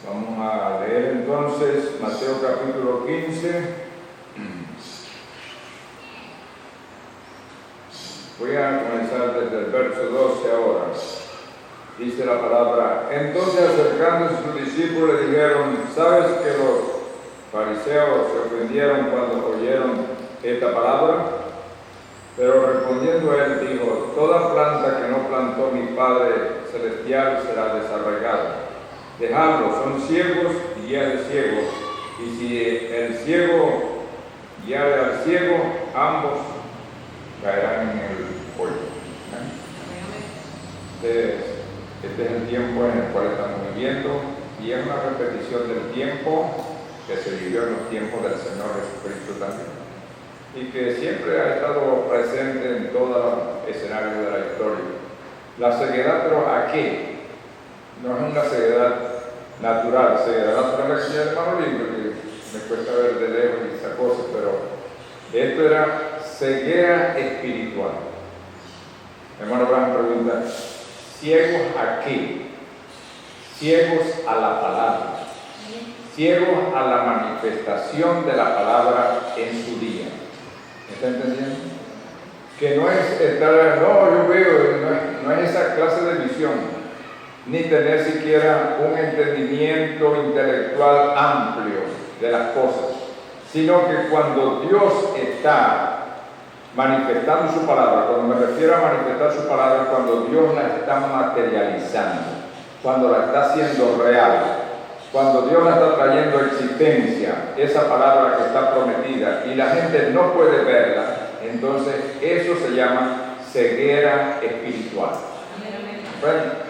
Vamos a leer entonces Mateo capítulo 15. Voy a comenzar desde el verso 12 ahora. Dice la palabra: entonces acercándose sus discípulos le dijeron: ¿sabes que los fariseos se ofendieron cuando oyeron esta palabra? Pero respondiendo él dijo: toda planta que no plantó mi Padre Celestial será desarraigada. Dejadlos, son ciegos y guía de ciegos, y si el ciego guiare al ciego, ambos caerán en el hoyo. Este es el tiempo en el cual estamos viviendo, y es una repetición del tiempo que se vivió en los tiempos del Señor Jesucristo también, y que siempre ha estado presente en todos los escenarios de la historia. La ceguedad, pero aquí no es una ceguedad natural. Ceguedad natural es el hermano lindo, que me cuesta ver de lejos y esa cosa, pero esto era ceguera espiritual. Hermano Abraham pregunta: ¿ciegos a qué? Ciegos a la palabra, ciegos a la manifestación de la palabra en su día. ¿Me está entendiendo? Que no es estar, no, yo veo, no es esa clase de visión, ni tener siquiera un entendimiento intelectual amplio de las cosas, sino que cuando Dios está manifestando su palabra, cuando me refiero a manifestar su palabra, cuando Dios la está materializando, cuando la está haciendo real, cuando Dios la está trayendo a existencia, esa palabra que está prometida, y la gente no puede verla, entonces eso se llama ceguera espiritual.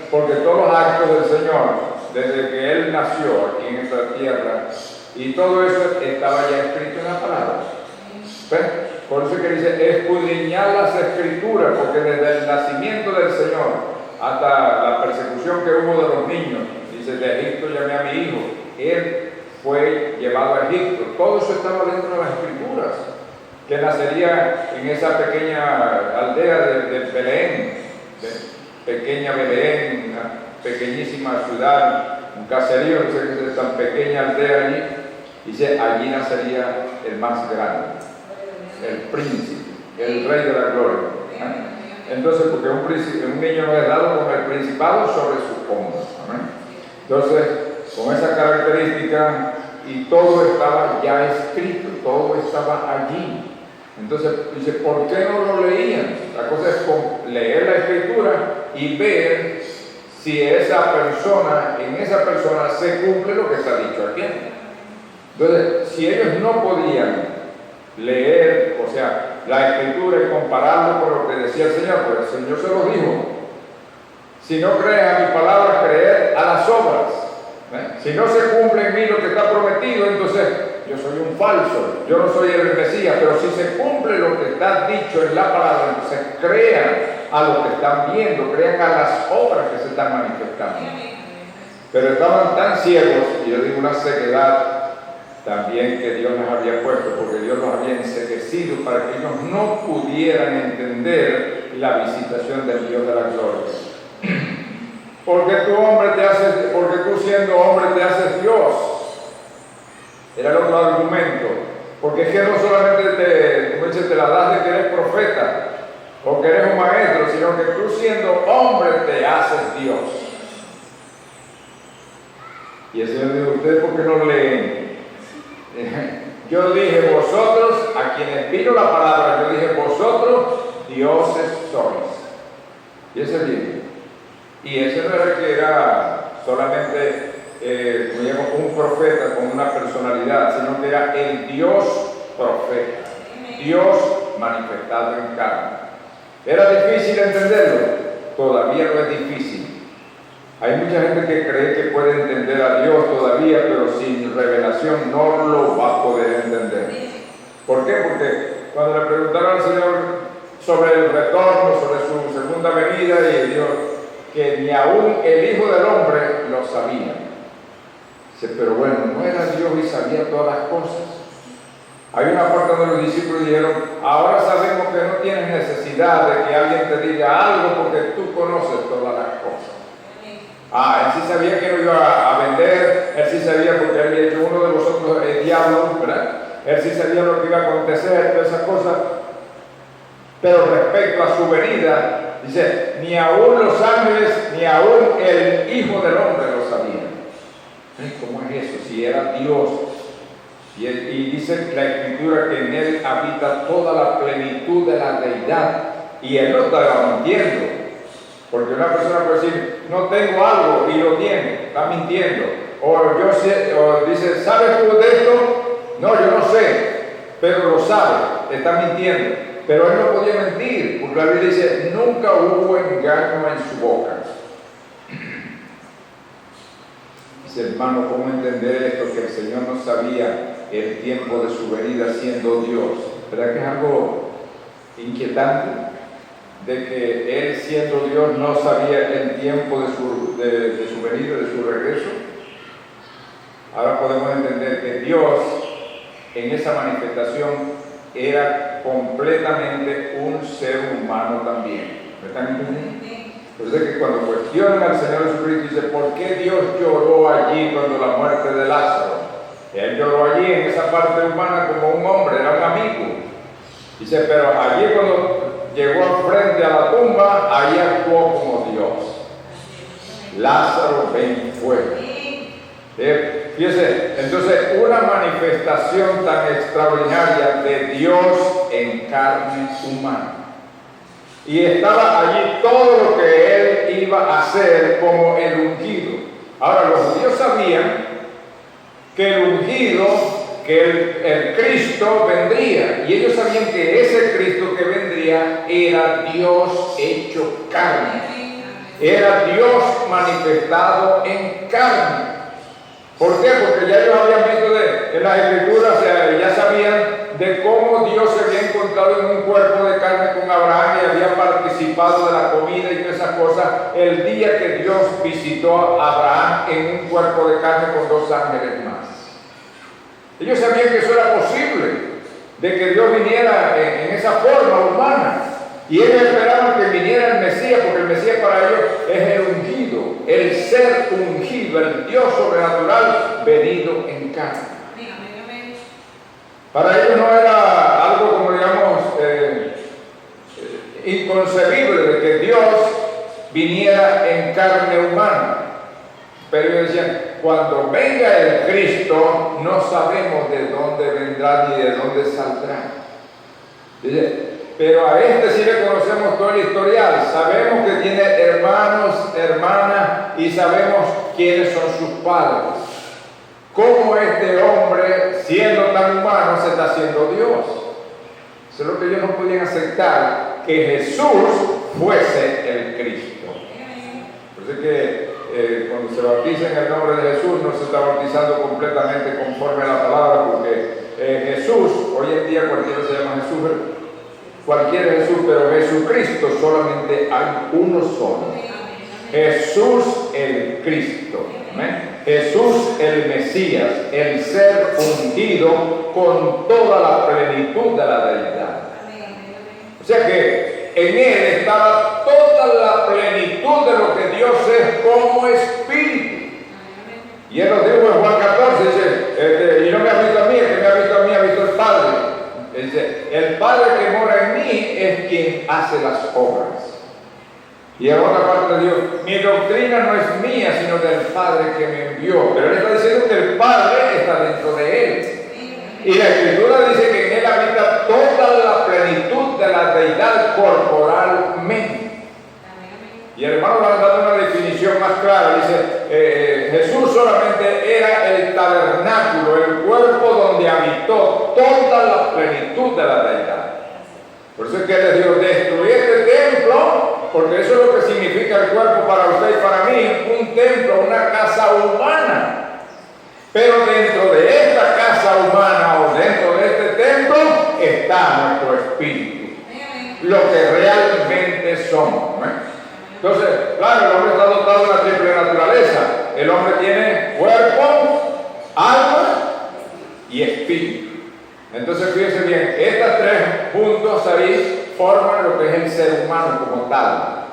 Porque todos los actos del Señor, desde que Él nació aquí en esta tierra, y todo eso estaba ya escrito en la palabra. Por eso que dice: escudriñad las escrituras, porque desde el nacimiento del Señor hasta la persecución que hubo de los niños, dice: de Egipto llamé a mi hijo, Él fue llevado a Egipto. Todo eso estaba dentro de las escrituras, que nacería en esa pequeña aldea de Belén, pequeña Belén, una pequeñísima ciudad, un caserío, no sé qué es tan pequeña aldea allí. Dice: allí nacería el más grande, el príncipe, el rey de la gloria. Entonces, porque un niño no es dado con el principado sobre sus hombros. Entonces, con esa característica, y todo estaba ya escrito, todo estaba allí. Entonces dice: ¿por qué no lo leían? La cosa es leer la escritura y ver si en esa persona se cumple lo que está dicho aquí. Entonces, si ellos no podían leer, o sea, la escritura y compararlo con lo que decía el Señor, pues el Señor se lo dijo: si no crees a mi palabra, creed a las obras. Si no se cumple en mí lo que está prometido, entonces yo soy un falso, yo no soy el Mesías. Pero si se cumple lo que está dicho en la palabra, entonces crean a lo que están viendo, crean a las obras que se están manifestando. Pero estaban tan ciegos, y yo digo una ceguedad también que Dios nos había puesto, porque Dios los había enceguecido para que ellos no pudieran entender la visitación del Dios de la gloria. Porque tú siendo hombre te haces Dios. Era el otro argumento. Porque es que no solamente te la das de que eres profeta o que eres un maestro, sino que tú siendo hombre te haces Dios. Y el Señor dijo: ¿ustedes por qué no leen? Yo dije: vosotros, a quienes vino la palabra, yo dije: vosotros dioses sois. Y ese dijo. Y ese no era que era solamente un profeta con una personalidad, sino que era el Dios profeta, Dios manifestado en carne. ¿Era difícil entenderlo? Todavía no es difícil. Hay mucha gente que cree que puede entender a Dios todavía, pero sin revelación no lo va a poder entender. ¿Por qué? Porque cuando le preguntaron al Señor sobre el retorno, sobre su segunda venida, y Dios que ni aún el Hijo del Hombre lo sabía. Dice: pero bueno, ¿no era Dios y sabía todas las cosas? Hay una parte donde los discípulos dijeron: ahora sabemos que no tienes necesidad de que alguien te diga algo, porque tú conoces todas las cosas. Él sí sabía que no iba a vender, él Él sí sabía lo que iba a acontecer, todas esas cosas. Pero respecto a su venida, dice, ni aún los ángeles, ni aún el Hijo del Hombre lo sabían. ¿Cómo es eso? Si era Dios. Y dice la Escritura que en Él habita toda la plenitud de la deidad. Y Él no estaba mintiendo. Porque una persona puede decir, no tengo algo y lo tiene, está mintiendo. O dice, ¿sabes tú de esto? No, yo no sé, pero lo sabe, está mintiendo. Pero Él no podía mentir, porque la Biblia dice, nunca hubo engaño en su boca. Dice, hermano, ¿cómo entender esto? Que el Señor no sabía el tiempo de su venida siendo Dios. ¿Verdad que es algo inquietante? De que Él siendo Dios no sabía el tiempo de su venida, de su regreso. Ahora podemos entender que Dios en esa manifestación era completamente un ser humano también. ¿Me están entendiendo? Entonces que cuando cuestionan al Señor Jesucristo, dice, ¿por qué Dios lloró allí cuando la muerte de Lázaro? Él lloró allí en esa parte humana como un hombre, era un amigo. Dice, pero allí cuando llegó frente a la tumba, ahí actuó como Dios. Lázaro, ven fuera. Fíjese, entonces una manifestación tan extraordinaria de Dios en carne humana. Y estaba allí todo lo que Él iba a hacer como el ungido. Ahora, los judíos sabían que el ungido, que el Cristo vendría, y ellos sabían que ese Cristo que vendría era Dios hecho carne, era Dios manifestado en carne. ¿Por qué? Porque ya ellos habían visto en las Escrituras, ya sabían de cómo Dios se había encontrado en un cuerpo de carne con Abraham y había participado de la comida y todas esas cosas el día que Dios visitó a Abraham en un cuerpo de carne con 2 ángeles más. Ellos sabían que eso era posible, de que Dios viniera en esa forma humana. Y ellos esperaban que viniera el Mesías, porque el Mesías para ellos es el ungido, el ser ungido, el Dios sobrenatural venido en carne. Para ellos no era algo como digamos inconcebible de que Dios viniera en carne humana. Pero ellos decían, cuando venga el Cristo, no sabemos de dónde vendrá ni de dónde saldrá. Dice, pero a este sí le conocemos todo el historial. Sabemos que tiene hermanos, hermanas y sabemos quiénes son sus padres. ¿Cómo este hombre, siendo tan humano, se está haciendo Dios? Eso es lo que ellos no podían aceptar, que Jesús fuese el Cristo. Por eso es que cuando se bautiza en el nombre de Jesús, no se está bautizando completamente conforme a la palabra, porque Jesús, hoy en día cualquiera se llama Jesús, cualquiera es Jesús, pero Jesucristo solamente hay uno solo. Jesús el Cristo. ¿Amén? Jesús el Mesías, el ser ungido con toda la plenitud de la deidad. O sea que en Él estaba toda la plenitud de lo que Dios es como Espíritu. Y Él nos dijo en Juan 14, dice, y no me ha visto a mí, el que me ha visto a mí ha visto al Padre. Dice, el Padre que mora en mí es quien hace las obras. Y en otra parte de Dios, mi doctrina no es mía, sino del Padre que me envió. Pero Él está diciendo que el Padre está dentro de Él. Y la Escritura dice que en Él habita toda la plenitud de la deidad corporalmente. Y el hermano va a dar una definición más clara. Dice, Jesús solamente era el tabernáculo, el cuerpo donde habitó toda la plenitud de la deidad. Por eso es que Él les dijo, destruí este templo, porque eso es lo que significa el cuerpo para usted y para mí, un templo, una casa humana. Pero dentro de esta casa humana o dentro de este templo está nuestro espíritu, lo que realmente somos. Entonces, claro, el hombre está dotado de una triple naturaleza. El hombre tiene cuerpo, alma y espíritu. Entonces, fíjense bien, estas 3 juntos ahí forman lo que es el ser humano como tal.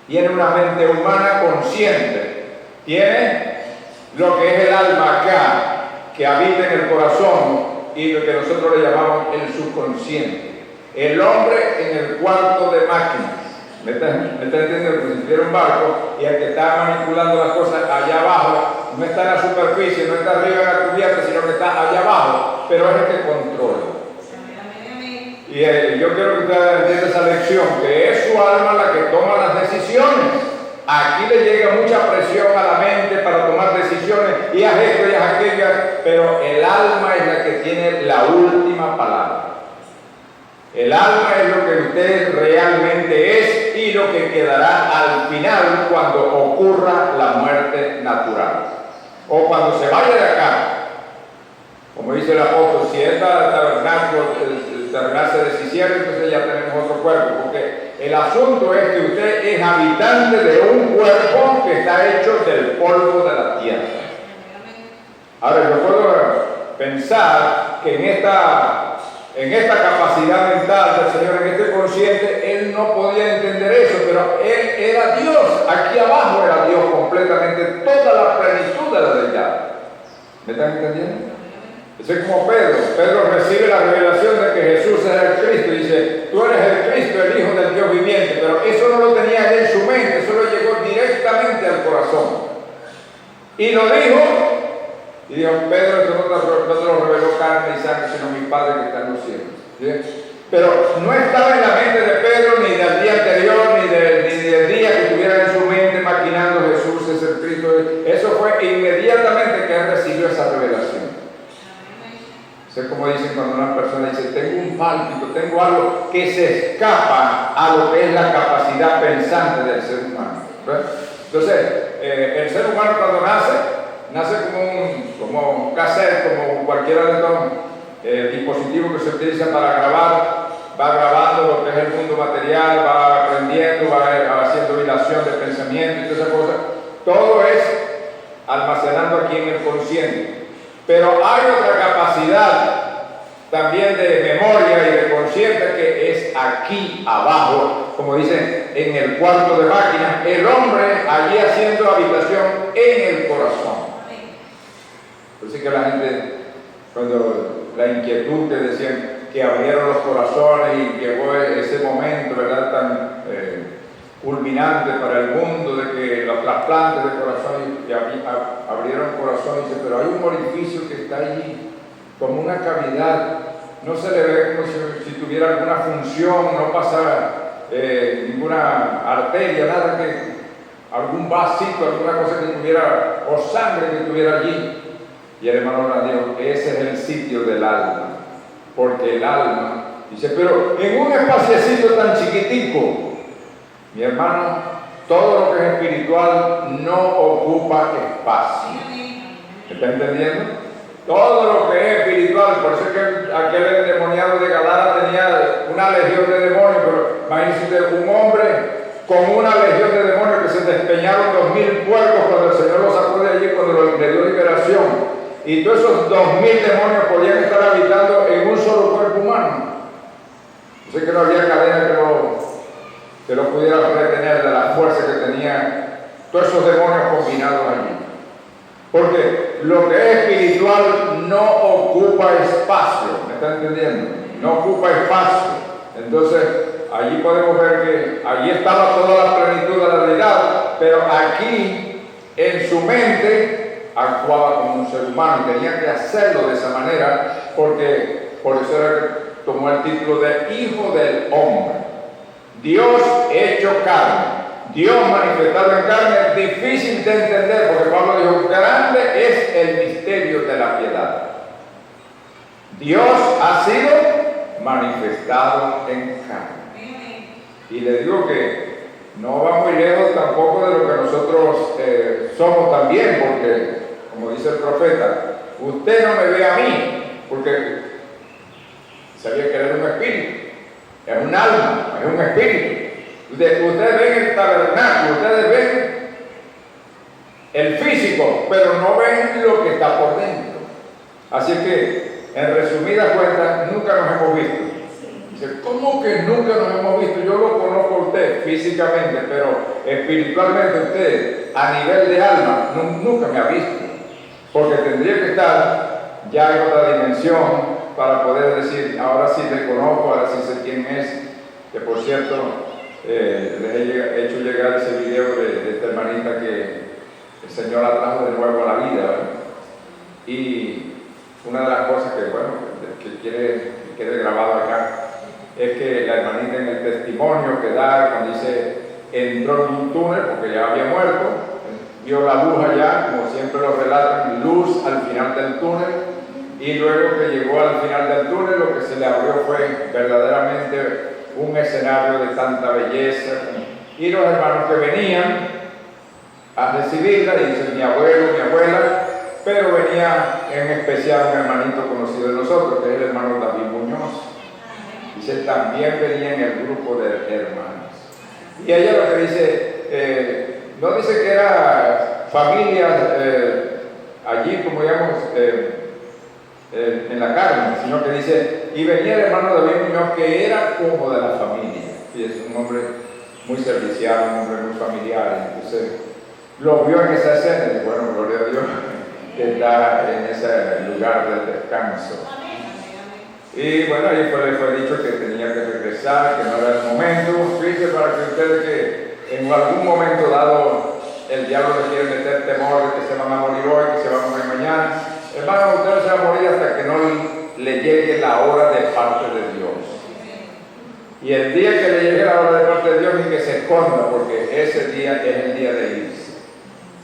Tiene una mente humana consciente, tiene lo que es el alma acá, que habita en el corazón, y lo que nosotros le llamamos el subconsciente. El hombre en el cuarto de máquinas. ¿Me está entendiendo? Que si tuviera un barco y el que está manipulando las cosas allá abajo no está en la superficie, no está arriba en la cubierta, sino que está allá abajo, pero es el que controla. Y yo quiero que ustedes entiendan esa lección, que es su alma la que toma las decisiones. Aquí le llega mucha presión a la mente para tomar decisiones, y haz esto y haz aquello, pero el alma es la que tiene la última palabra. El alma es lo que usted realmente es y lo que quedará al final cuando ocurra la muerte natural. O cuando se vaya de acá. Como dice el apóstol, si esta tabernáculo se deshiciera, entonces ya tenemos otro cuerpo. Porque el asunto es que usted es habitante de un cuerpo que está hecho del polvo de la tierra. Ahora, yo puedo pensar que en esta capacidad mental del Señor, en este consciente, Él no podía entender eso, pero Él era Dios. Aquí abajo era Dios completamente, toda la plenitud de la deidad. ¿Me están entendiendo? Eso es como Pedro. Pedro recibe la revelación de que Jesús es el Cristo y dice, tú eres el Cristo, el Hijo del Dios viviente, pero eso no lo tenía él en su mente, eso lo llegó directamente al corazón. Y lo dijo, y dijo, Pedro, esto no te lo reveló carne y sangre, sino mi Padre que está en los cielos. ¿Sí? Pero no estaba en la mente de Pedro ni del día anterior, ni del día que estuviera en su mente maquinando Jesús es el Cristo. Eso fue inmediatamente que él recibió esa revelación. Es como dicen cuando una persona dice, tengo un pálpito, tengo algo que se escapa a lo que es la capacidad pensante del ser humano. ¿Ves? Entonces, el ser humano cuando nace como un cassette, como cualquiera de estos dispositivos que se utilizan para grabar, va grabando lo que es el mundo material, va aprendiendo, va haciendo hilación de pensamiento y todas esas cosas. Todo es almacenando aquí en el consciente. Pero hay otra capacidad también de memoria y de consciente que es aquí abajo, como dicen, en el cuarto de máquinas, el hombre allí haciendo habitación en el corazón. Por eso que la gente, cuando la inquietud que decían que abrieron los corazones y llegó ese momento, ¿verdad?, tan culminante para el mundo de que los trasplantes de corazón y abrieron el corazón y dice, pero hay un orificio que está allí como una cavidad, no se le ve como si tuviera alguna función, no pasa ninguna arteria, nada que algún vasito, alguna cosa que tuviera, o sangre que tuviera allí. Y el hermano nos dijo, ese es el sitio del alma, porque el alma, dice, pero en un espaciecito tan chiquitico, mi hermano, todo lo que es espiritual no ocupa espacio. ¿Me está entendiendo? Todo lo que es espiritual, por eso es que aquel endemoniado de Gadara tenía una legión de demonios, pero imagínense un hombre con una legión de demonios que se despeñaron 2000 puercos cuando el Señor los sacó de allí, cuando le dio liberación. Y todos esos 2000 demonios podían estar habitando en un solo cuerpo humano. Yo sé que no había cadena que lo pudiera retener de la fuerza que tenía todos esos demonios combinados allí. Porque lo que es espiritual no ocupa espacio, ¿me está entendiendo? No ocupa espacio. Entonces, allí podemos ver que allí estaba toda la plenitud de la deidad, pero aquí, en su mente, actuaba como un ser humano y tenía que hacerlo de esa manera, porque por eso era que tomó el título de Hijo del Hombre. Dios hecho carne. Dios manifestado en carne es difícil de entender, porque Pablo dijo, grande es el misterio de la piedad. Dios ha sido manifestado en carne. Y le digo que no va muy lejos tampoco de lo que nosotros somos también, porque, como dice el profeta, usted no me ve a mí, porque sabía que era un espíritu, es un alma, es un espíritu. Ustedes ven el tabernáculo, ustedes ven el físico, pero no ven lo que está por dentro. Así que, en resumidas cuentas, nunca nos hemos visto. Dice, ¿cómo que nunca nos hemos visto? Yo lo conozco a usted físicamente, pero espiritualmente usted, a nivel de alma, nunca me ha visto. Porque tendría que estar ya en otra dimensión, para poder decir, ahora sí te conozco, ahora sí sé quién es. Que por cierto, les he hecho llegar ese video de esta hermanita que el Señor la trajo de nuevo a la vida, ¿verdad? Y una de las cosas que, bueno, que quede grabado acá, es que la hermanita en el testimonio que da, cuando dice, entró en un túnel porque ya había muerto, vio la luz allá, como siempre lo relatan, luz al final del túnel, y luego que llegó al final del túnel, lo que se le abrió fue verdaderamente un escenario de tanta belleza, y los hermanos que venían a recibirla, dicen mi abuelo, mi abuela, pero venía en especial un hermanito conocido de nosotros, que es el hermano David Muñoz. Dice, también venía en el grupo de hermanos. Y ella lo que dice, no dice que era familia allí, como digamos, en la carne, sino que dice, y venía el hermano David Muñoz, que era como de la familia. Y es un hombre muy servicial, un hombre muy familiar. Entonces, lo vio en esa escena y bueno, gloria a Dios, que está en ese lugar del descanso. Y bueno, ahí le fue dicho que tenía que regresar, que no era el momento. Fíjense, para que ustedes que en algún momento dado el diablo le quiere meter temor de que se van a morir hoy, que se van a morir mañana. Hermano, usted se va a morir hasta que no le llegue la hora de parte de Dios. Y el día que le llegue la hora de parte de Dios, ni que se esconda, porque ese día es el día de irse.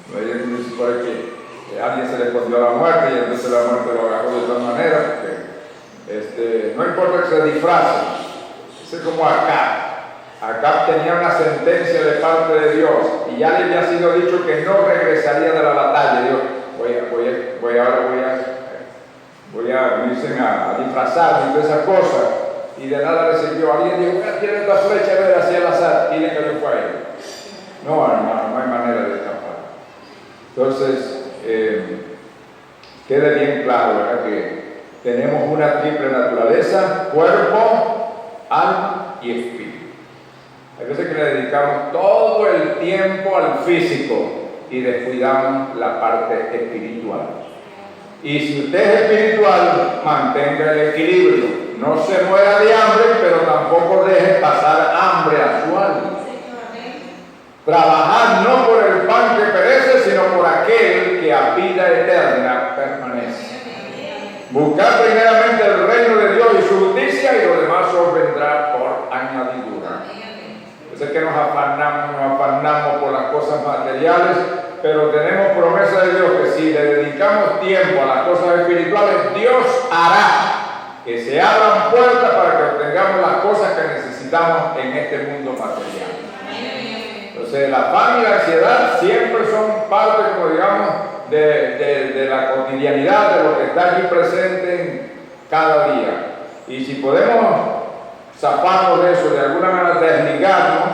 No hay que supone que a alguien se le escondió a la muerte y entonces la muerte lo agarró de todas maneras, porque no importa que se disfrace. Es como Acab. Acab tenía una sentencia de parte de Dios y ya le había sido dicho que no regresaría de la batalla. Dios, voy a disfrazarme y todas esas cosas. Y de nada le sirvió. Alguien dijo, tiene esta flecha, a ver, hacia el azar, y le cayó fue a él. No, hermano, no hay manera de escapar. Entonces, quede bien claro, ¿verdad? Que tenemos una triple naturaleza: cuerpo, alma y espíritu. Hay veces que le dedicamos todo el tiempo al físico y descuidamos la parte espiritual. Y si usted es espiritual, mantenga el equilibrio. No se muera de hambre, pero tampoco deje pasar hambre a su alma. Trabajad no por el pan que perece, sino por aquel que a vida eterna permanece. Buscad primeramente el reino de Dios y su justicia, y lo demás os vendrá por añadidura. Es que nos afanamos por las cosas materiales, pero tenemos promesa de Dios que si le dedicamos tiempo a las cosas espirituales, Dios hará que se abran puertas para que obtengamos las cosas que necesitamos en este mundo material. Entonces, la afán y la ansiedad siempre son parte, como digamos, de la cotidianidad, de lo que está aquí presente en cada día. Y si podemos zafarnos de eso, de alguna manera desligarnos,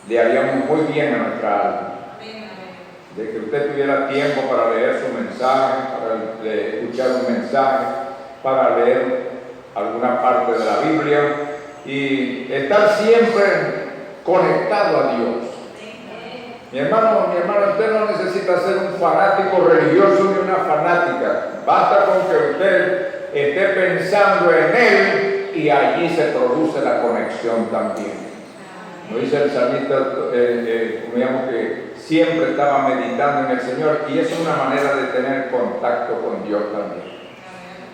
le haríamos muy bien a nuestra alma. De que usted tuviera tiempo para leer su mensaje, para escuchar un mensaje, para leer alguna parte de la Biblia y estar siempre conectado a Dios. Mi hermano, usted no necesita ser un fanático religioso ni una fanática. Basta con que usted esté pensando en Él y allí se produce la conexión también. Lo dice el salmista, digamos que siempre estaba meditando en el Señor, y eso es una manera de tener contacto con Dios también.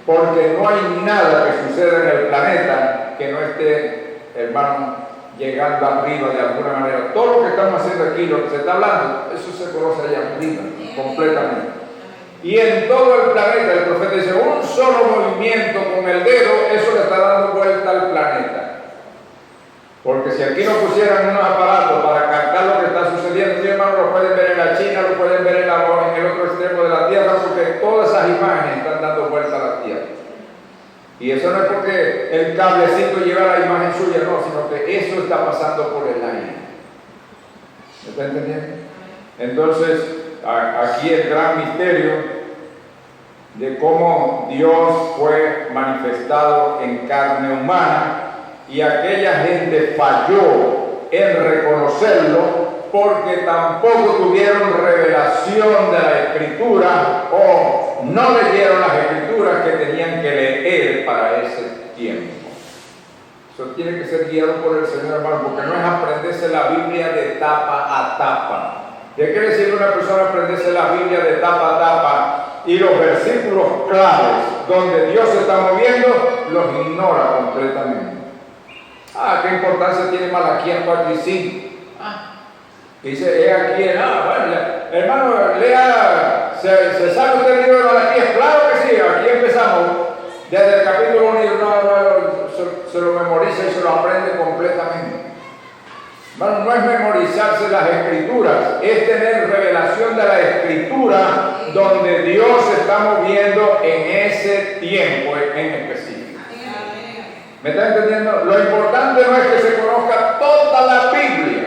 Porque no hay nada que suceda en el planeta que no esté, hermano, llegando arriba de alguna manera. Todo lo que estamos haciendo aquí, lo que se está hablando, eso se conoce allá arriba, completamente. Y en todo el planeta, el profeta dice, un solo movimiento con el dedo, eso le está dando vuelta al planeta. Porque si aquí no pusieran unos aparatos para captar lo que está sucediendo, mi hermano, lo pueden ver en la China, lo pueden ver en el otro extremo de la Tierra, porque todas esas imágenes están dando vuelta a la Tierra. Y eso no es porque el cablecito lleva la imagen suya, no, sino que eso está pasando por el aire. ¿Me está entendiendo? Entonces, aquí el gran misterio de cómo Dios fue manifestado en carne humana, y aquella gente falló en reconocerlo porque tampoco tuvieron revelación de la Escritura o no leyeron las Escrituras que tenían que leer. Eso tiene que ser guiado por el Señor, hermano, porque no es aprenderse la Biblia de tapa a tapa. ¿Qué quiere decir una persona aprenderse la Biblia de tapa a tapa y los versículos claves donde Dios se está moviendo los ignora completamente? ¿Qué importancia tiene Malaquías 4 y 5? Dice, he aquí, bueno, hermano, lea, ¿se sabe usted el libro de Malaquías? Claro que sí, aquí empezamos. Desde el capítulo 1 y se lo memoriza y se lo aprende completamente. Bueno, no es memorizarse las escrituras, es tener revelación de la escritura donde Dios se está moviendo en ese tiempo en específico. ¿Me está entendiendo? Lo importante no es que se conozca toda la Biblia,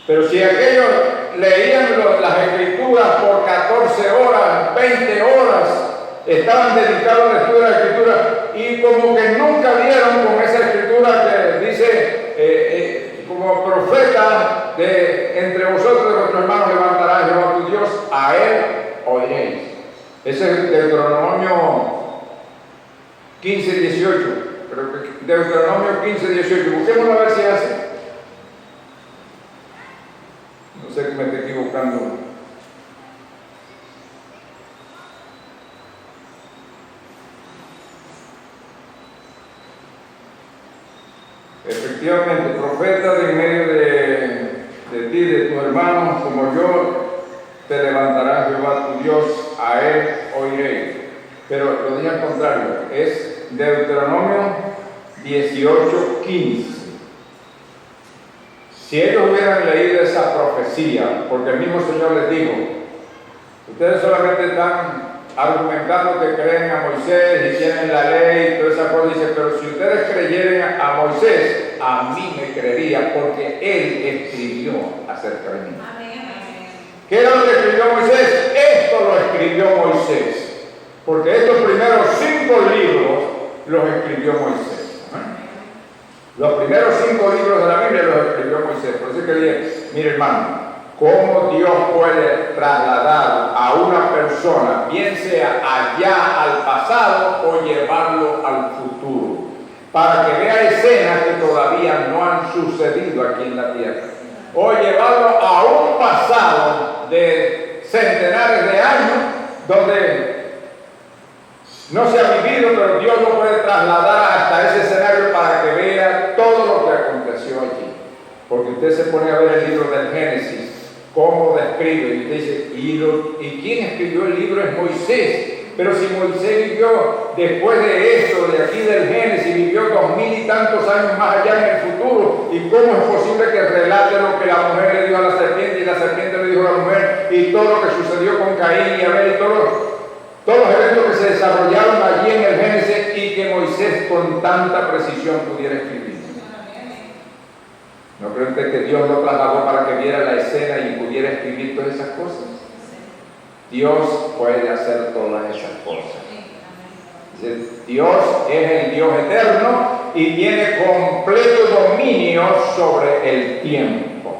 pero si aquellos leían las escrituras por 14 horas, 20 horas, estaban dedicados al estudio de la escritura y como que nunca vieron con esa escritura que dice como profeta de entre vosotros de vuestros hermanos levantará Jehová tu Dios, a él oiréis. Ese es Deuteronomio 15, 18. Creo que Deuteronomio 15, 18. Busquémoslo a ver si hace. No sé que me estoy equivocando. Efectivamente, profeta de en medio de ti, de tus hermanos, como yo, te levantará Jehová tu Dios, a él oiréis. Pero lo dije al contrario, es Deuteronomio 18, 15. Si ellos hubieran leído esa profecía, porque el mismo Señor les dijo, ustedes solamente están argumentando que creen a Moisés y tienen la ley y toda esa cosa, dice, pero si ustedes creyeran a Moisés, a mí me creería porque él escribió acerca de mí. ¿Qué era lo que escribió Moisés? Esto lo escribió Moisés, porque estos primeros 5 libros los escribió Moisés. Los primeros 5 libros de la Biblia los escribió Moisés. Por eso que dije, mire hermano, cómo Dios puede trasladar a una persona, bien sea allá al pasado o llevarlo al futuro, para que vea escenas que todavía no han sucedido aquí en la tierra, o llevarlo a un pasado de centenares de años donde no se ha vivido, pero Dios lo puede trasladar hasta ese escenario para que vea todo lo que aconteció allí. Porque usted se pone a ver el libro del Génesis, cómo describe, y dice, ¿y quién escribió el libro? Es Moisés. Pero si Moisés vivió después de eso, de aquí del Génesis, vivió 2000 y tantos años más allá en el futuro, ¿y cómo es posible que relate lo que la mujer le dijo a la serpiente y la serpiente le dijo a la mujer, y todo lo que sucedió con Caín y Abel y todos los eventos que se desarrollaron allí en el Génesis y que Moisés con tanta precisión pudiera escribir? ¿No cree usted que Dios lo trasladó para que viera la escena y pudiera escribir todas esas cosas? Dios puede hacer todas esas cosas. Dios es el Dios eterno y tiene completo dominio sobre el tiempo.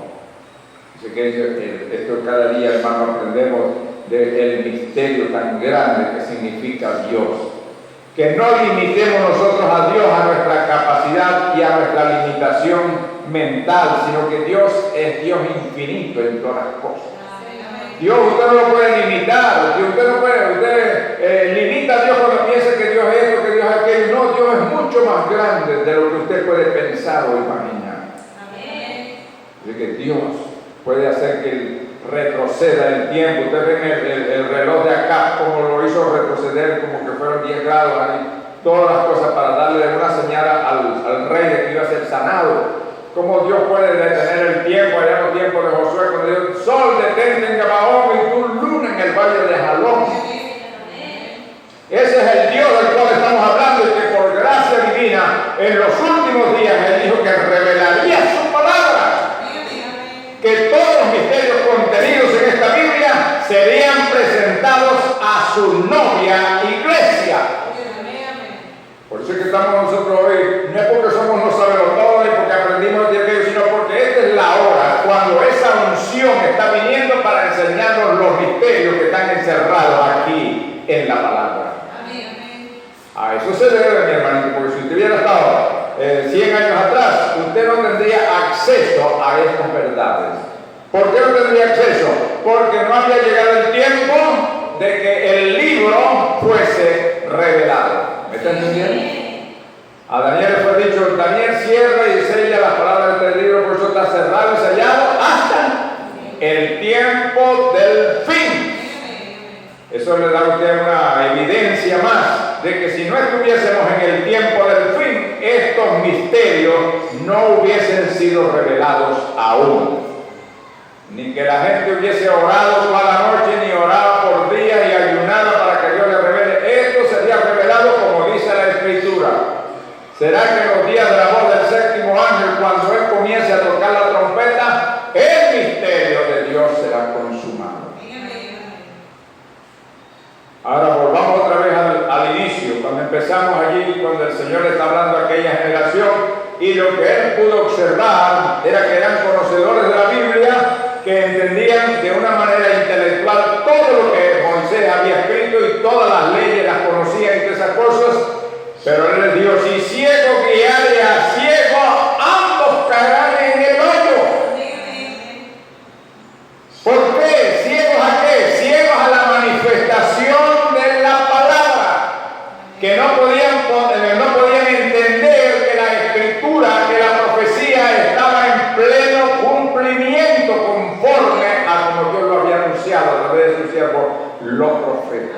Así que esto cada día, hermano, aprendemos del misterio tan grande que significa Dios. Que no limitemos nosotros a Dios a nuestra capacidad y a nuestra limitación mental, sino que Dios es Dios infinito en todas las cosas. Dios usted no lo puede limitar, usted limita a Dios cuando piensa que Dios es esto, que Dios es aquello. No, Dios es mucho más grande de lo que usted puede pensar o imaginar. Así que Dios puede hacer que retroceda el tiempo. Usted ve el reloj de acá, como lo hizo retroceder, como que fueron 10 grados ahí, todas las cosas para darle una señal al rey de que iba a ser sanado. Cómo Dios puede detener el tiempo allá en los tiempos de Josué, cuando dijo, sol detente en Gabaón y tú luna en el valle de Jalón. Ese es el Dios del cual estamos hablando y que por gracia divina en los últimos días Él dijo que revelaría su palabra, que todos los misterios contenidos en esta Biblia serían presentados a su novia iglesia. Por eso es que estamos nosotros hoy, no es porque somos no sabemos todo y porque aprendimos de aquello, sino porque esta es la hora cuando esa unción está viniendo para enseñarnos los misterios que están encerrados aquí en la palabra. A eso se debe, mi hermanito, porque si usted hubiera estado 100 años atrás, usted no tendría acceso a estas verdades. ¿Por qué no tendría acceso? Porque no había llegado el tiempo de que el libro fuese revelado. ¿Me está entendiendo? A Daniel le fue dicho: Daniel, cierra y sella las palabras del libro, por eso está cerrado y sellado hasta el tiempo del fin. Eso le da a usted una evidencia más de que si no estuviésemos en el tiempo del fin, estos misterios no hubiesen sido revelados aún. Ni que la gente hubiese orado toda la noche, ni oraba por día y ayunaba para que Dios le revele. Esto sería revelado como dice la Escritura. ¿Será que en los días de la voz del séptimo ángel, cuando Él comience a tocar la trompeta, el misterio de Dios será consumado? Ahora volvamos otra vez al inicio, cuando empezamos allí, cuando el Señor está hablando a aquella generación, y lo que Él pudo observar era que eran conocedores de la Biblia, que entendían de una manera intelectual todo lo que Moisés había escrito y todas las leyes las conocían y todas esas cosas. Pero Él les dijo: si ciego guiare a ciego, ambos caerán en el hoyo. ¿Por qué? ¿Ciegos a qué? Ciegos a la manifestación de la palabra, que no podían entender que la Escritura, que la profecía estaba en pleno cumplimiento conforme a como Dios lo había anunciado a través de su siervo, los profetas.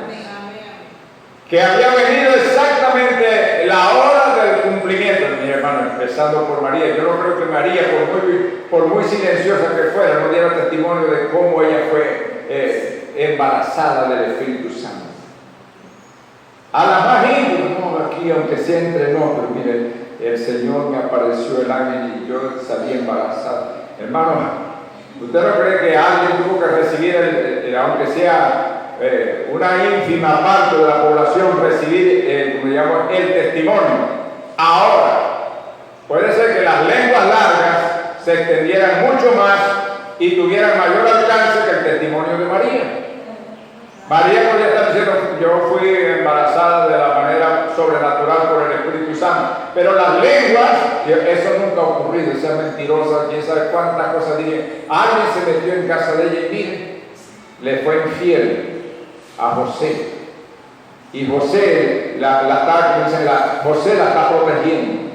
Que había venido exactamente la hora del cumplimiento, mi hermano, empezando por María. Yo no creo que María, por muy silenciosa que fuera, no diera testimonio de cómo ella fue embarazada del Espíritu Santo. A la más íntima, no, aquí aunque sea entre nosotros, mire, el Señor me apareció el ángel y yo salí embarazada. Hermano, ¿usted no cree que alguien tuvo que recibir, aunque sea una ínfima parte de la población, recibir, como digamos, el testimonio? Ahora, puede ser que las lenguas largas se extendieran mucho más y tuvieran mayor alcance que el testimonio de María. María podría estar diciendo: yo fui embarazada de la manera sobrenatural por el Espíritu Santo. Pero las lenguas, eso nunca ha ocurrido, esa mentirosa, quién sabe cuántas cosas dice. Alguien se metió en casa de ella y mire, le fue infiel a José. Y José José la está protegiendo.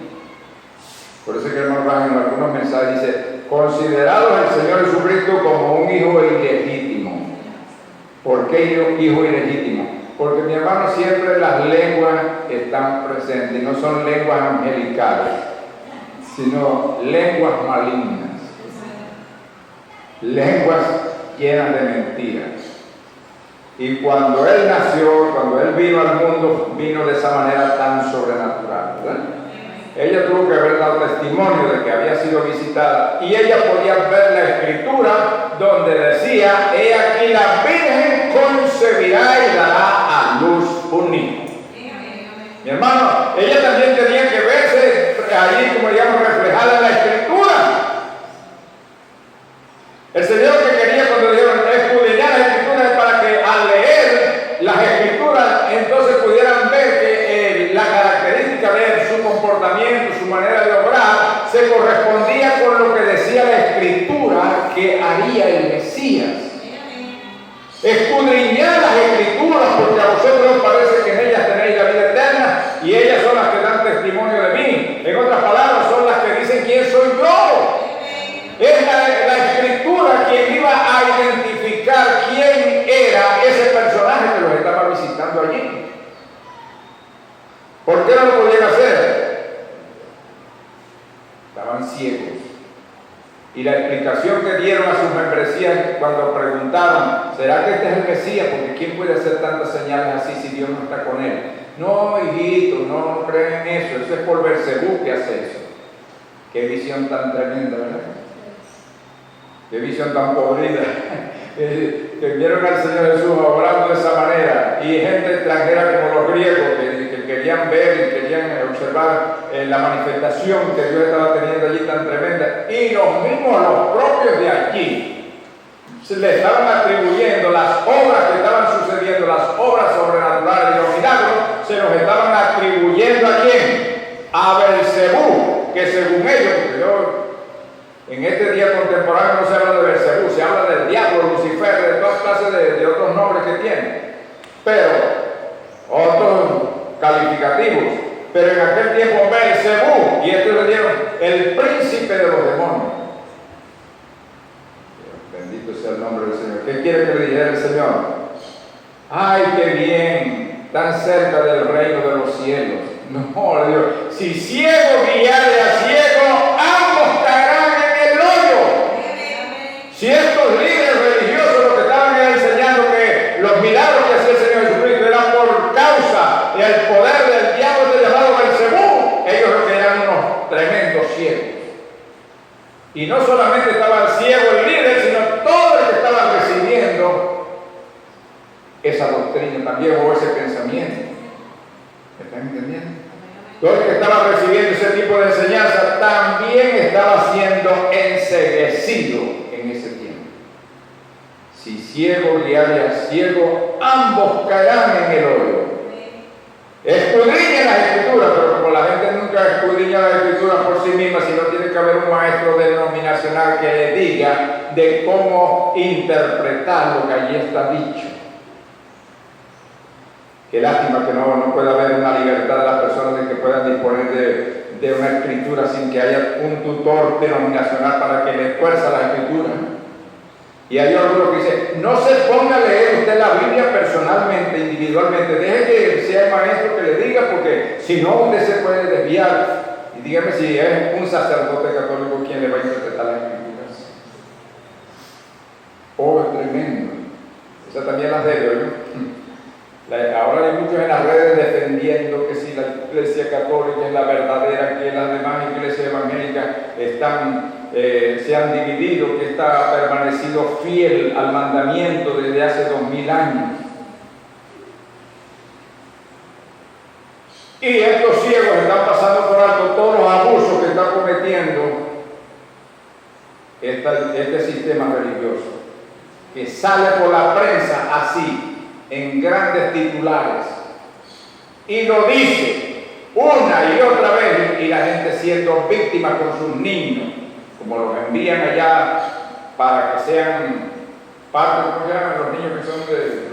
Por eso que el hermano Branham en algunos mensajes dice: considerados el Señor Jesucristo como un hijo ilegítimo. ¿Por qué hijo ilegítimo? Porque, mi hermano, siempre las lenguas están presentes, no son lenguas angelicales, sino lenguas malignas, lenguas llenas de mentiras. Y cuando Él nació, cuando Él vino al mundo, vino de esa manera tan sobrenatural, ¿verdad? Ella tuvo que haber dado testimonio de que había sido visitada, y ella podía ver la Escritura donde decía: he aquí la Virgen concebirá y dará a luz un hijo. Mi hermano, ella también tenía que verse allí, como digamos, reflejada en la Escritura. El Señor que quería, cuando dijeron escudriñar las Escrituras, es para que al leer las Escrituras entonces pudieran ver que la característica de él, su comportamiento, su manera de obrar, se correspondía con lo que decía la Escritura que haría el Mesías. Escudriñad las Escrituras, porque a vosotros os parece que en ellas tenéis la vida eterna, y ellas son las que dan testimonio de mí. En otras palabras, son las que dicen quién soy yo. Es la Escritura quien iba a identificar quién era ese personaje que los estaba visitando allí. ¿Por qué no lo podían hacer? Estaban ciegos. Y la explicación que dieron a sus membresías cuando preguntaron: ¿será que este es el Mesías? Porque ¿quién puede hacer tantas señales así si Dios no está con él? No, hijito, no creen en eso es por Bersebú que hace eso. Qué visión tan tremenda, ¿verdad? Qué visión tan podrida. Que vieron al Señor Jesús obrando de esa manera, y gente extranjera como los griegos que querían ver y querían observar la manifestación que Dios estaba teniendo allí tan tremenda, y los propios de allí se le estaban atribuyendo las obras que estaban sucediendo, las obras sobrenaturales y los milagros, se los estaban atribuyendo ¿a quién? A Bersebú. tiene. Pero, otros calificativos. Pero en aquel tiempo Belcebú, y esto le dieron el príncipe de los demonios. Bendito sea el nombre del Señor. ¿Qué quiere que le dijera el Señor? ¡Ay, qué bien! Tan cerca del reino de los cielos. No, Dios. Si ciego guiare a ciego, ambos caerán en el hoyo. Si estos líderes religiosos lo que estaban enseñando que los milagros que hacía el Señor Jesucristo eran por causa del poder del diablo llamado Belcebú, ellos lo que eran unos tremendos ciegos. Y no solamente estaba ciego el líder, sino todo el que estaba recibiendo esa doctrina también o ese pensamiento. ¿Me están entendiendo? Todo el que estaba recibiendo ese tipo de enseñanza también estaba siendo enceguecido en ese tiempo. Si ciego guiare a ciego, ambos caerán en el hoyo. Escudriña las escrituras, pero como la gente nunca escudriña las escrituras por sí misma, sino tiene que haber un maestro denominacional que le diga de cómo interpretar lo que allí está dicho. Qué lástima que no pueda haber una libertad de las personas de que puedan disponer de una escritura sin que haya un tutor denominacional para que le fuerza la escritura. Y hay otro que dice, no se ponga a leer usted la Biblia personalmente, individualmente, deje que sea el maestro que le diga, porque si no usted se puede desviar. Y dígame si es un sacerdote católico quien le va a interpretar las escrituras. Oh, es tremendo. Esa también la debe, ¿no? Ahora hay muchos en las redes defendiendo que si la Iglesia Católica es la verdadera, que las demás iglesias evangélicas se han dividido, que esta ha permanecido fiel al mandamiento desde hace 2000 años. Y estos ciegos están pasando por alto todos los abusos que está cometiendo este sistema religioso, que sale por la prensa así, en grandes titulares, y lo dice una y otra vez, y la gente siendo víctima con sus niños, como los envían allá para que sean parte, ¿cómo se llaman los niños que son de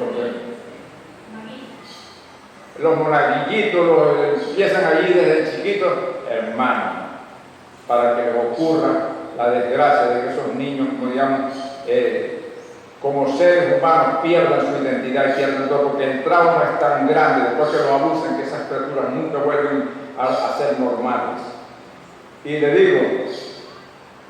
los monaguillitos? Los empiezan allí desde chiquitos, hermano, para que les ocurra la desgracia de que esos niños, como digamos, como seres humanos pierdan su identidad y pierdan todo, porque el trauma es tan grande después que lo abusan que esas criaturas nunca vuelven a ser normales. Y le digo,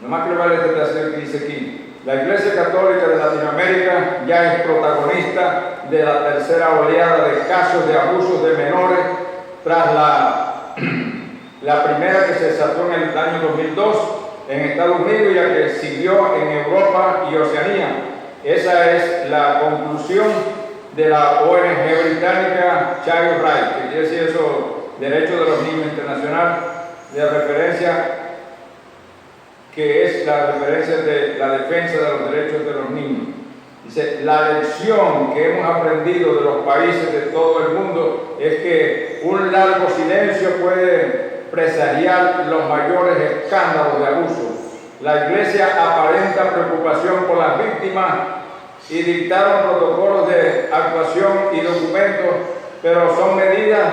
nomás quiero ver este pedacito que dice aquí, la Iglesia Católica de Latinoamérica ya es protagonista de la tercera oleada de casos de abusos de menores tras la primera que se desató en el año 2002 en Estados Unidos y la que siguió en Europa y Oceanía. Esa es la conclusión de la ONG británica Child Rights, que quiere decir eso, Derechos de los Niños Internacional, de referencia, que es la referencia de la defensa de los derechos de los niños. Dice, la lección que hemos aprendido de los países de todo el mundo es que un largo silencio puede presagiar los mayores escándalos de abuso. La Iglesia aparenta preocupación por las víctimas y dictaron protocolos de actuación y documentos, pero son medidas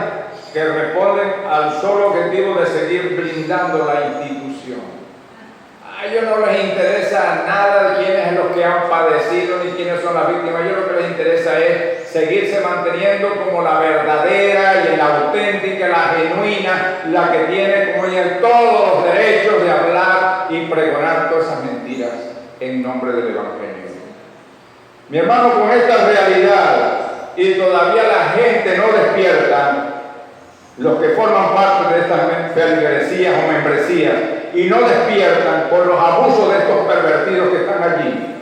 que responden al solo objetivo de seguir blindando la institución. A ellos no les interesa nada de quiénes son los que han padecido ni quiénes son las víctimas. A ellos lo que les interesa es seguirse manteniendo como la verdadera y la auténtica, la genuina, la que tiene como ella todos los derechos de hablar y pregonar todas esas mentiras en nombre del Evangelio. Mi hermano, con esta realidad y todavía la gente no despierta, los que forman parte de estas feligresías o membresías y no despiertan por los abusos de estos pervertidos que están allí,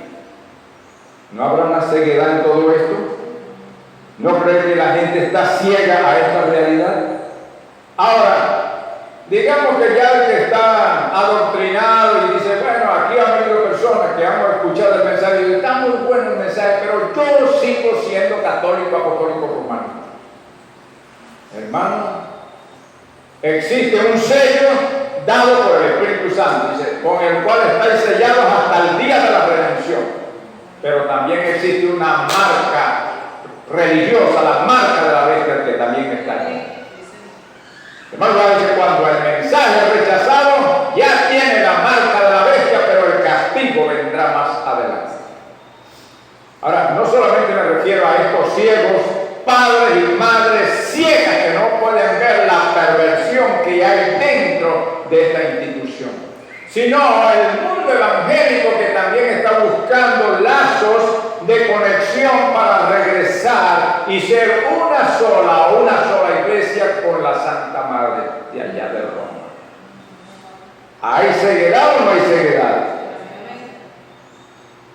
¿no habrá una ceguedad en todo esto? ¿No cree que la gente está ciega a esta realidad? Ahora, digamos que ya el que está adoctrinado y dice, bueno, aquí han habido personas que han escuchado el mensaje y está muy bueno el mensaje, pero yo sigo siendo católico apostólico romano. Hermano, existe un sello dado por el Espíritu Santo, dice, con el cual estáis sellados hasta el día de la redención. Pero también existe una marca religiosa, la marca de la bestia que también está allí. Hermano, dice, cuando el mensaje es rechazado, ya tiene la marca de la bestia, pero el castigo vendrá más adelante. Ahora, no solamente me refiero a estos ciegos, padres y madres ciegas que no pueden ver la perversión que hay dentro de esta institución, sino el mundo evangélico que también está buscando lazos de conexión para regresar y ser una sola iglesia con la Santa Madre de allá de Roma. ¿Hay ceguedad o no hay ceguedad?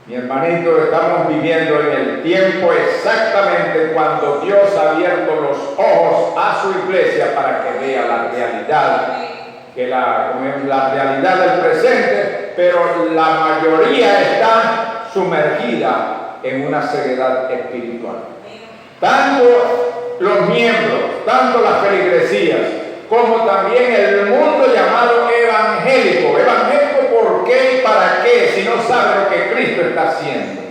Mi hermanito, estamos viviendo en el tiempo exactamente cuando Dios ha abierto los ojos a su iglesia para que vea la realidad, la realidad del presente, pero la mayoría está sumergida en una ceguedad espiritual. Tanto los miembros, tanto las feligresías, como también el mundo llamado evangélico. ¿Evangélico por qué y para qué si no sabe lo que Cristo está haciendo?